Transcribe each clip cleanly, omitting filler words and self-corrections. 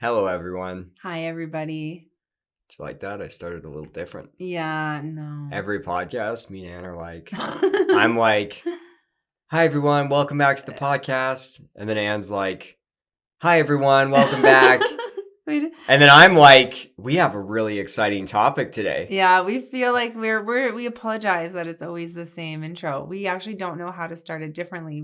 Hello, everyone. Hi, everybody. It's like that. I started a little different. Yeah, no. Every podcast, me and Ann are like, I'm like, hi, everyone. Welcome back to the podcast. And then Ann's like, hi, everyone. Welcome back. And then I'm like, we have a really exciting topic today. Yeah, we feel like we apologize that it's always the same intro. We actually don't know how to start it differently.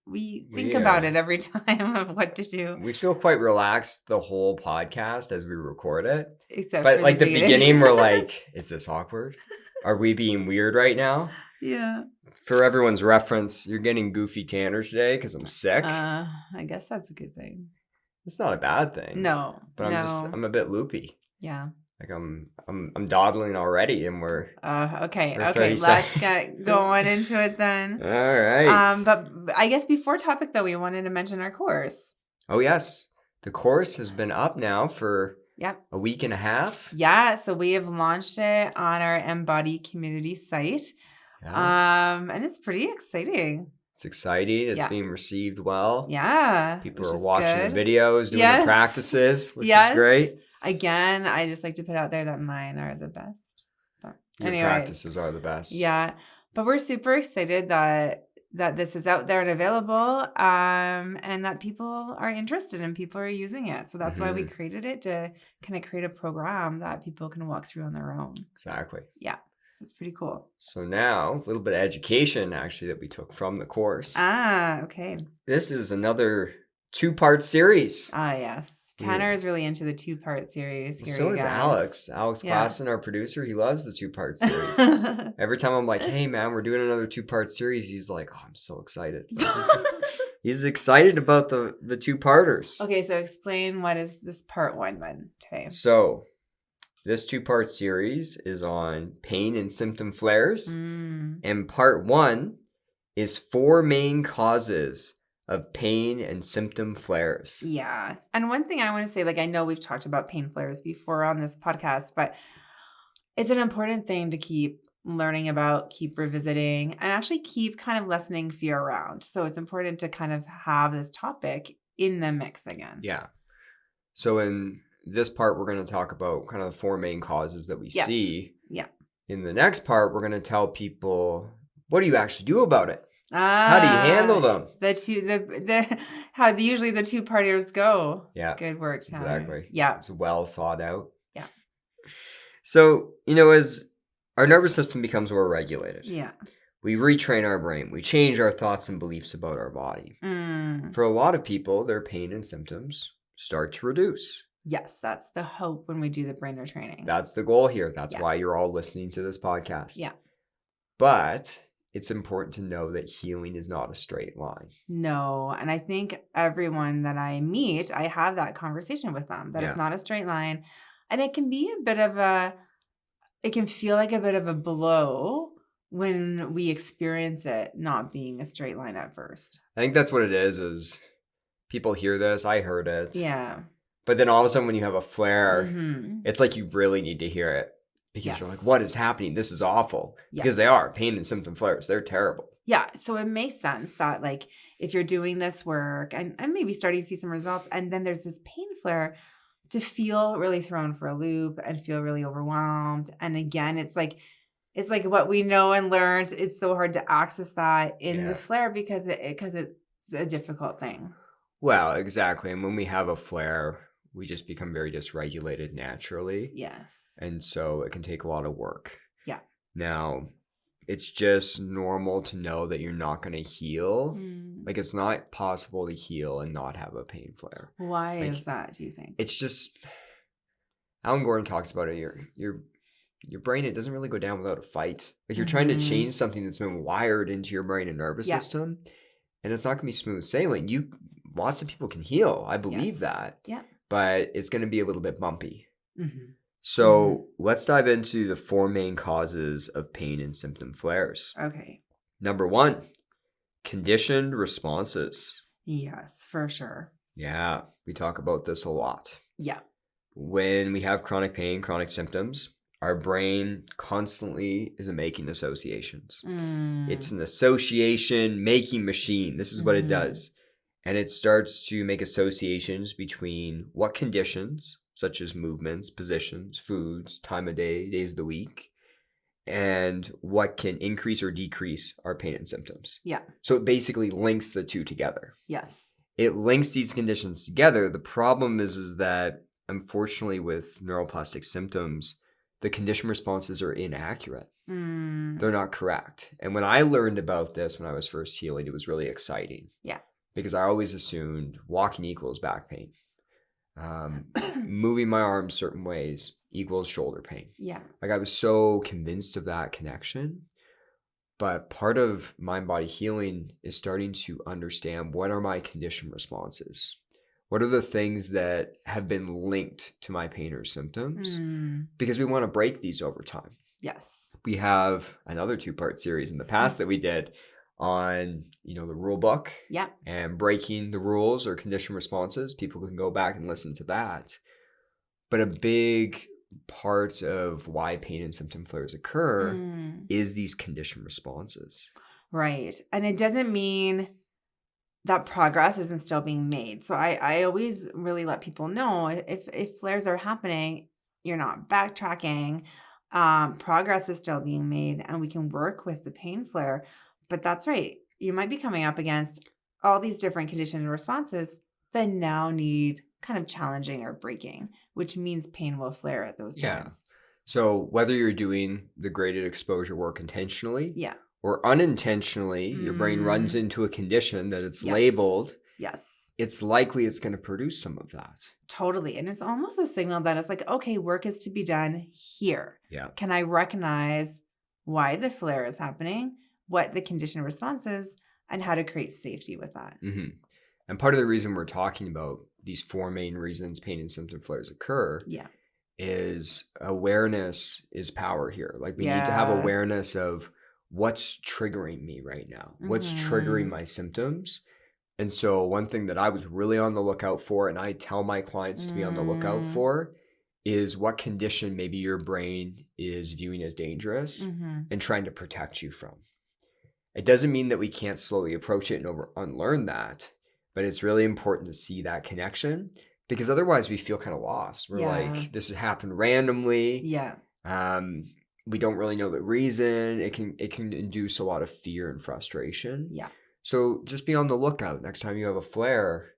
We think about it every time of what to do. We feel quite relaxed the whole podcast as we record it. Except but for like the beginning, we're like, is this awkward? Are we being weird right now? Yeah. For everyone's reference, you're getting goofy Tanner today because I'm sick. I guess that's a good thing. It's not a bad thing. No. But I'm a bit loopy. Yeah. Like I'm dawdling already and we're okay. Let's get going into it then. All right. But I guess before topic though, we wanted to mention our course. Oh yes. The course has been up now for a week and a half. Yeah, so we have launched it on our MindBody community site. Yeah. And it's pretty exciting. It's exciting. It's being received well. Yeah. People are watching the videos, doing the practices, which is great. Again, I just like to put out there that mine are the best. But Your practices are the best. Yeah. But we're super excited that this is out there and available, and that people are interested and people are using it. So that's why we created it, to kind of create a program that people can walk through on their own. Exactly. Yeah. So it's pretty cool. So now, a little bit of education, actually, that we took from the course. Okay. This is another 2-part series. Yes. Tanner is really into the 2-part series. Here So is Alex. Alex Klassen, our producer, he loves the 2-part series. Every time I'm like, hey, man, we're doing another 2-part series, he's like, oh, I'm so excited. He's excited about the 2-parters. Okay, so explain what is this part 1 then today. So this 2-part series is on pain and symptom flares. And part 1 is 4 main causes of pain and symptom flares. Yeah. And one thing I want to say, like, I know we've talked about pain flares before on this podcast, but it's an important thing to keep learning about, keep revisiting, and actually keep kind of lessening fear around. So it's important to kind of have this topic in the mix again. Yeah. So in this part, we're going to talk about kind of the 4 main causes that we see. Yeah. In the next part, we're going to tell people, what do you actually do about it? How do you handle them? How usually the 2-parters go. Yeah. Good work, Tanner. Exactly. Yeah. It's well thought out. Yeah. So, as our nervous system becomes more regulated. Yeah. We retrain our brain. We change our thoughts and beliefs about our body. For a lot of people, their pain and symptoms start to reduce. Yes, that's the hope when we do the brain retraining. That's the goal here. That's why you're all listening to this podcast. Yeah. But it's important to know that healing is not a straight line. No. And I think everyone that I meet, I have that conversation with them, that it's not a straight line. And it can be it can feel like a bit of a blow when we experience it not being a straight line at first. I think that's what it is people hear this. I heard it. Yeah. But then all of a sudden when you have a flare, it's like you really need to hear it. Because you're like, what is happening? This is awful. Because they are. Pain and symptom flares. They're terrible. Yeah. So it makes sense that, like, if you're doing this work and maybe starting to see some results, and then there's this pain flare, to feel really thrown for a loop and feel really overwhelmed. And again, it's like what we know and learned. It's so hard to access that in the flare because it's a difficult thing. Well, exactly. And when we have a flare, we just become very dysregulated naturally. Yes. And so it can take a lot of work. Yeah. Now, it's just normal to know that you're not going to heal. Like, it's not possible to heal and not have a pain flare. Why is that, do you think? It's just, Alan Gordon talks about it. Your brain, it doesn't really go down without a fight. Like, you're trying to change something that's been wired into your brain and nervous system. And it's not going to be smooth sailing. Lots of people can heal. I believe that. Yeah. But it's going to be a little bit bumpy. So let's dive into the 4 main causes of pain and symptom flares. Okay. Number 1, conditioned responses. Yes, for sure. Yeah, we talk about this a lot. Yeah. When we have chronic pain, chronic symptoms, our brain constantly is making associations. It's an association making machine. This is what it does. And it starts to make associations between what conditions, such as movements, positions, foods, time of day, days of the week, and what can increase or decrease our pain and symptoms. Yeah. So it basically links the two together. Yes. It links these conditions together. The problem is that, unfortunately, with neuroplastic symptoms, the condition responses are inaccurate. They're not correct. And when I learned about this when I was first healing, it was really exciting. Yeah. Because I always assumed walking equals back pain. Moving my arms certain ways equals shoulder pain. Yeah. Like I was so convinced of that connection. But part of mind body healing is starting to understand what are my condition responses? What are the things that have been linked to my pain or symptoms? Because we want to break these over time. Yes. We have another 2-part series in the past that we did on, the rule book and breaking the rules or condition responses. People can go back and listen to that. But a big part of why pain and symptom flares occur is these condition responses. Right. And it doesn't mean that progress isn't still being made. So I always really let people know if flares are happening, you're not backtracking. Progress is still being made and we can work with the pain flare. But that's right. You might be coming up against all these different condition responses that now need kind of challenging or breaking, which means pain will flare at those times. So whether you're doing the graded exposure work intentionally or unintentionally, your brain runs into a condition that it's labeled. Yes. It's likely it's going to produce some of that. Totally. And it's almost a signal that it's like, okay, work is to be done here. Yeah. Can I recognize why the flare is happening, what the condition response is, and how to create safety with that? Mm-hmm. And part of the reason we're talking about these 4 main reasons pain and symptom flares occur is awareness is power here. Like we need to have awareness of what's triggering me right now, what's triggering my symptoms. And so one thing that I was really on the lookout for, and I tell my clients to be on the lookout for, is what condition maybe your brain is viewing as dangerous and trying to protect you from. It doesn't mean that we can't slowly approach it and unlearn that, but it's really important to see that connection because otherwise we feel kind of lost. We're like, this has happened randomly. Yeah. We don't really know the reason. It can induce a lot of fear and frustration. Yeah. So just be on the lookout next time you have a flare.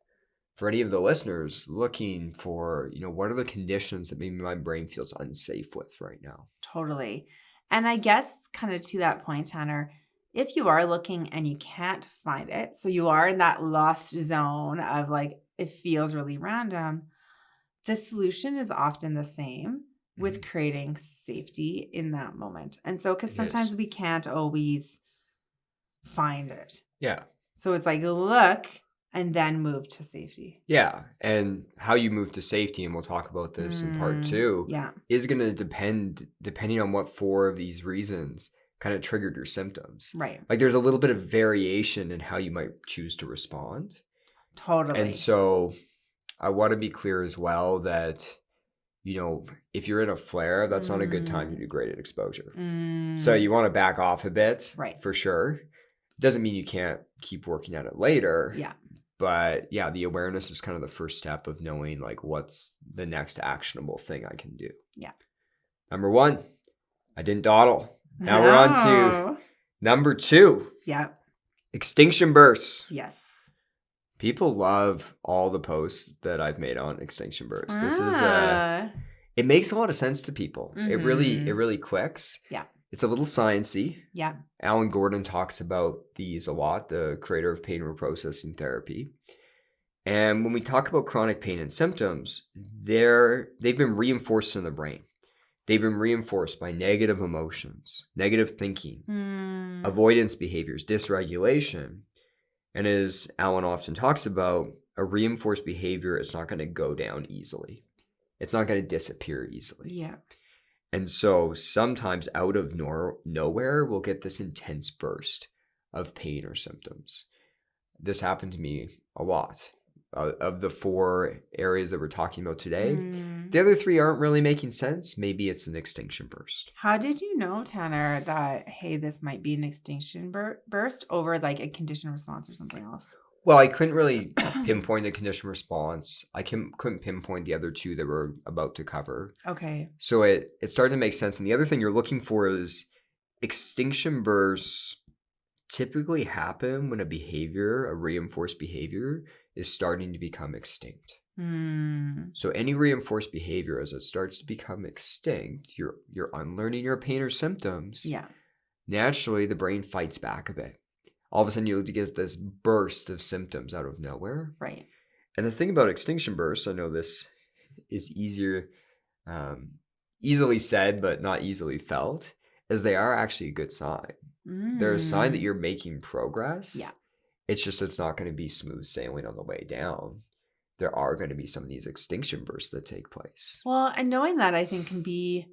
For any of the listeners looking for, what are the conditions that maybe my brain feels unsafe with right now? Totally. And I guess kind of to that point, Tanner, if you are looking and you can't find it, so you are in that lost zone of like, it feels really random, the solution is often the same with creating safety in that moment. And so, because sometimes we can't always find it. Yeah. So it's like, look and then move to safety. Yeah. And how you move to safety, and we'll talk about this in part 2, is going to depending on what 4 of these reasons kind of triggered your symptoms. Right. Like there's a little bit of variation in how you might choose to respond. Totally. And so I want to be clear as well that, if you're in a flare, that's not a good time to do graded exposure. So you want to back off a bit, for sure. Doesn't mean you can't keep working at it later. Yeah. But yeah, the awareness is kind of the first step of knowing like what's the next actionable thing I can do. Yeah. Number 1, I didn't dawdle. Now we're on to number 2. Yeah. Extinction bursts. Yes. People love all the posts that I've made on extinction bursts. This is it makes a lot of sense to people. It really clicks. Yeah. It's a little sciencey. Yeah. Alan Gordon talks about these a lot, the creator of pain reprocessing therapy. And when we talk about chronic pain and symptoms, they've been reinforced in the brain. They've been reinforced by negative emotions, negative thinking, avoidance behaviors, dysregulation. And as Alan often talks about, a reinforced behavior is not going to go down easily. It's not going to disappear easily. Yeah. And so sometimes out of nowhere, we'll get this intense burst of pain or symptoms. This happened to me a lot. Of the 4 areas that we're talking about today, the other 3 aren't really making sense. Maybe it's an extinction burst. How did you know, Tanner, that, hey, this might be an extinction burst over like a condition response or something else? Well, I couldn't really pinpoint the condition response. I couldn't pinpoint the other two that we're about to cover. Okay. So it started to make sense. And the other thing you're looking for is extinction bursts typically happen when a reinforced behavior, is starting to become extinct. So any reinforced behavior, as it starts to become extinct, you're unlearning your pain or symptoms. Yeah. Naturally, the brain fights back a bit. All of a sudden, you'll get this burst of symptoms out of nowhere. Right. And the thing about extinction bursts, I know this is easily said, but not easily felt, is they are actually a good sign. They're a sign that you're making progress. Yeah. It's not going to be smooth sailing on the way down. There are going to be some of these extinction bursts that take place. Well, and knowing that, I think, can be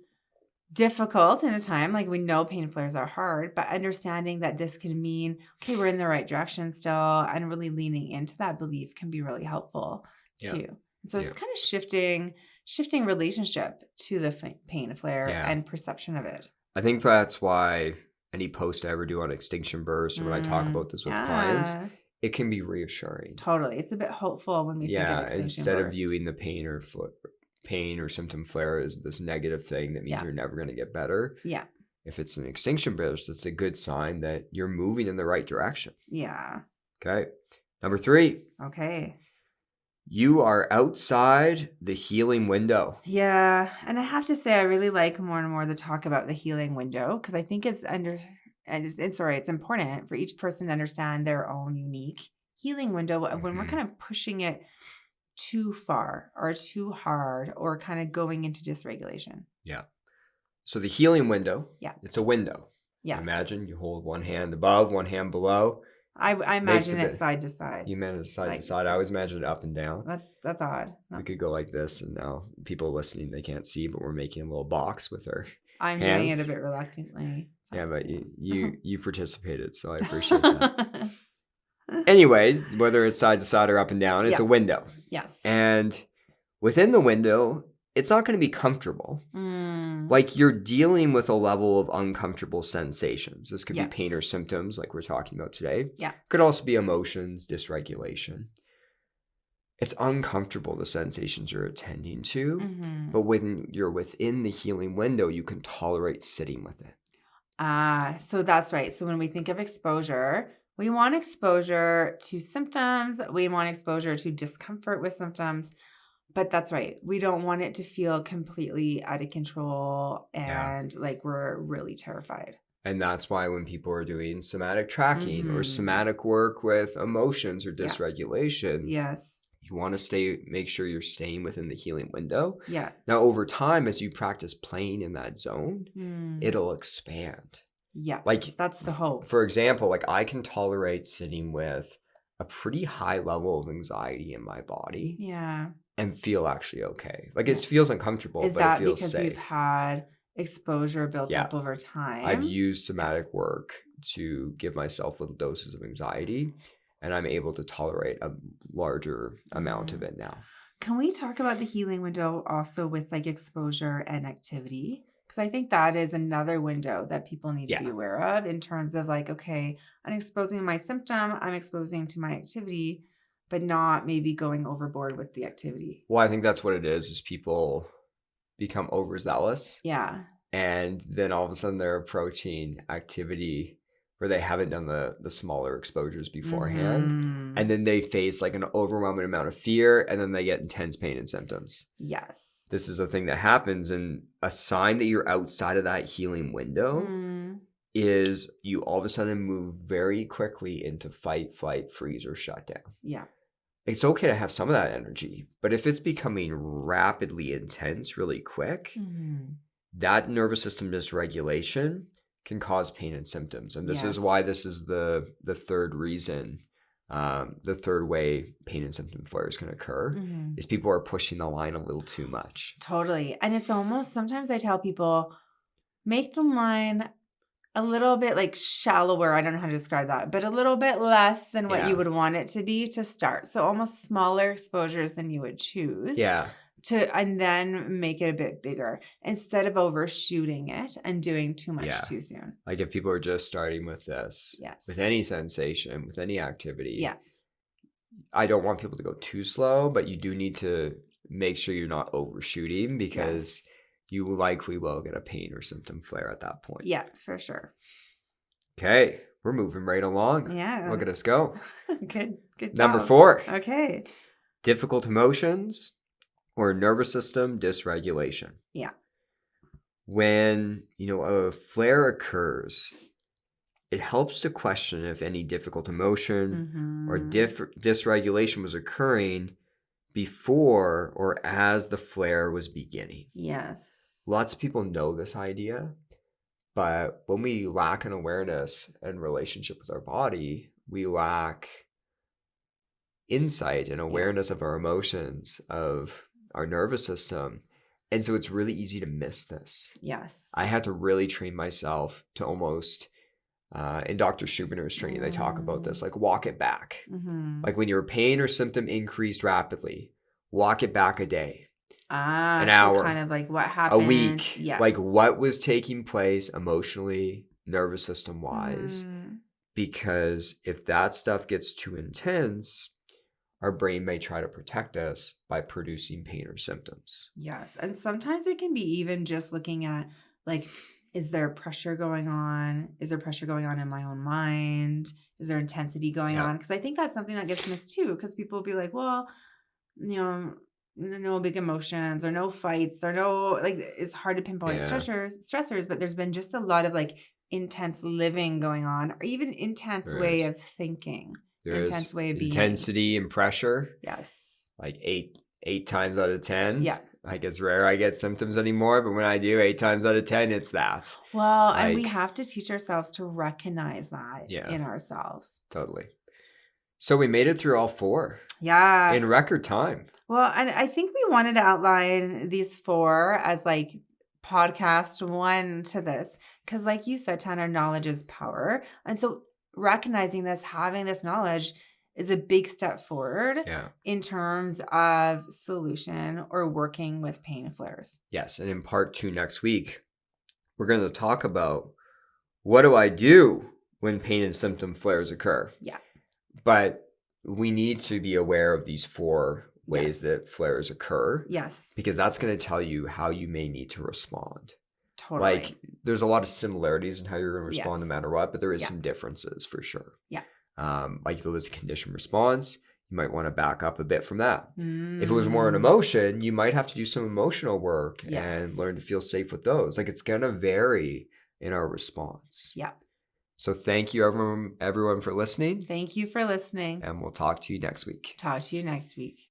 difficult in a time. Like, we know pain flares are hard, but understanding that this can mean, okay, we're in the right direction still, and really leaning into that belief can be really helpful too. So it's kind of shifting relationship to the pain flare and perception of it. I think that's why any post I ever do on extinction bursts, or when I talk about this with clients, it can be reassuring. Totally. It's a bit hopeful when we think of extinction instead burst. of viewing the pain or symptom flare as this negative thing that means you're never going to get better. Yeah. If it's an extinction burst, it's a good sign that you're moving in the right direction. Yeah. Okay. Number 3. Okay. You are outside the healing window. Yeah. And I have to say, I really like more and more the talk about the healing window, because I think it's important for each person to understand their own unique healing window when we're kind of pushing it too far or too hard or kind of going into dysregulation. Yeah. So the healing window, it's a window. Yes. Imagine you hold one hand above, one hand below. I imagine it side to side. You imagine it side to side. I always imagine it up and down. That's odd. No. We could go like this, and now people listening, they can't see, but we're making a little box with our I'm hands. doing it a bit reluctantly. Yeah, but you participated, so I appreciate that. Anyways, whether it's side to side or up and down, it's a window. Yes. And within the window, it's not going to be comfortable. Like, you're dealing with a level of uncomfortable sensations. This could be pain or symptoms like we're talking about today. Yeah. Could also be emotions, dysregulation. It's uncomfortable, the sensations you're attending to. But when you're within the healing window, you can tolerate sitting with it. So that's right. So when we think of exposure, we want exposure to symptoms. We want exposure to discomfort with symptoms. But that's right. We don't want it to feel completely out of control and like we're really terrified. And that's why when people are doing somatic tracking or somatic work with emotions or dysregulation, you want to make sure you're staying within the healing window. Yeah. Now, over time, as you practice playing in that zone, it'll expand. Yes. Like, that's the hope. For example, like, I can tolerate sitting with a pretty high level of anxiety in my body. Yeah. And feel actually okay. Like, it feels uncomfortable, but it feels safe. Is that because you've had exposure built up over time? I've used somatic work to give myself little doses of anxiety, and I'm able to tolerate a larger amount of it now. Can we talk about the healing window also with like exposure and activity? Because I think that is another window that people need to be aware of in terms of like, okay, I'm exposing my symptom, I'm exposing to my activity, but not maybe going overboard with the activity. Well, I think that's what it is people become overzealous. Yeah. And then all of a sudden they're approaching activity where they haven't done the smaller exposures beforehand. And then they face like an overwhelming amount of fear, and then they get intense pain and symptoms. Yes. This is a thing that happens, and a sign that you're outside of that healing window is you all of a sudden move very quickly into fight, flight, freeze, or shutdown. Yeah. It's okay to have some of that energy, but if it's becoming rapidly intense really quick, that nervous system dysregulation can cause pain and symptoms. And this is why this is the third reason, the third way pain and symptom flares can occur is people are pushing the line a little too much. Totally. And it's almost, sometimes I tell people, make the line a little bit like shallower. I don't know how to describe that, but a little bit less than what you would want it to be to start. So almost smaller exposures than you would choose. Yeah. And then make it a bit bigger instead of overshooting it and doing too much too soon. Like if people are just starting with this, with any sensation, with any activity, I don't want people to go too slow, but you do need to make sure you're not overshooting because you likely will get a pain or symptom flare at that point. Yeah, for sure. Okay, we're moving right along. Yeah. Look at us go. Good Number job. 4. Okay. Difficult emotions or nervous system dysregulation. Yeah. When, a flare occurs, it helps to question if any difficult emotion or dysregulation was occurring before or as the flare was beginning. Yes. Lots of people know this idea, but when we lack an awareness and relationship with our body, we lack insight and awareness of our emotions, of our nervous system. And so it's really easy to miss this. Yes. I had to really train myself to almost, in Dr. Schubiner's training, they talk about this, like walk it back. Like when your pain or symptom increased rapidly, walk it back a day, an hour, kind of like what happened, a week, yeah, like what was taking place emotionally, nervous system wise. Because if that stuff gets too intense, our brain may try to protect us by producing pain or symptoms. Yes. And sometimes it can be even just looking at, like, is there pressure going on? Is there pressure going on in my own mind? Is there intensity going on? Because I think that's something that gets missed too, because people will be like, well, no big emotions or no fights or no, like, it's hard to pinpoint stressors, but there's been just a lot of like intense living going on, or even intense way of thinking. There intense is way of being. Intensity and pressure. Yes. Like 8 times out of 10. Yeah. Like it's rare I get symptoms anymore, but when I do, 8 times out of 10, it's that. Well, and we have to teach ourselves to recognize that in ourselves. Totally. So we made it through all 4. Yeah. In record time. Well, and I think we wanted to outline these 4 as like podcast 1 to this, because like you said, Tanner, knowledge is power. And so recognizing this, having this knowledge is a big step forward in terms of solution or working with pain flares. Yes. And in part 2 next week, we're going to talk about what do I do when pain and symptom flares occur? Yeah. But we need to be aware of these 4 ways that flares occur. Yes. Because that's going to tell you how you may need to respond. Totally. Like there's a lot of similarities in how you're going to respond no matter what, but there is some differences for sure. Yeah. Like if it was a conditioned response, you might want to back up a bit from that. If it was more an emotion, you might have to do some emotional work and learn to feel safe with those. Like it's going to vary in our response. Yeah. So thank you everyone for listening. Thank you for listening. And we'll talk to you next week. Talk to you next week.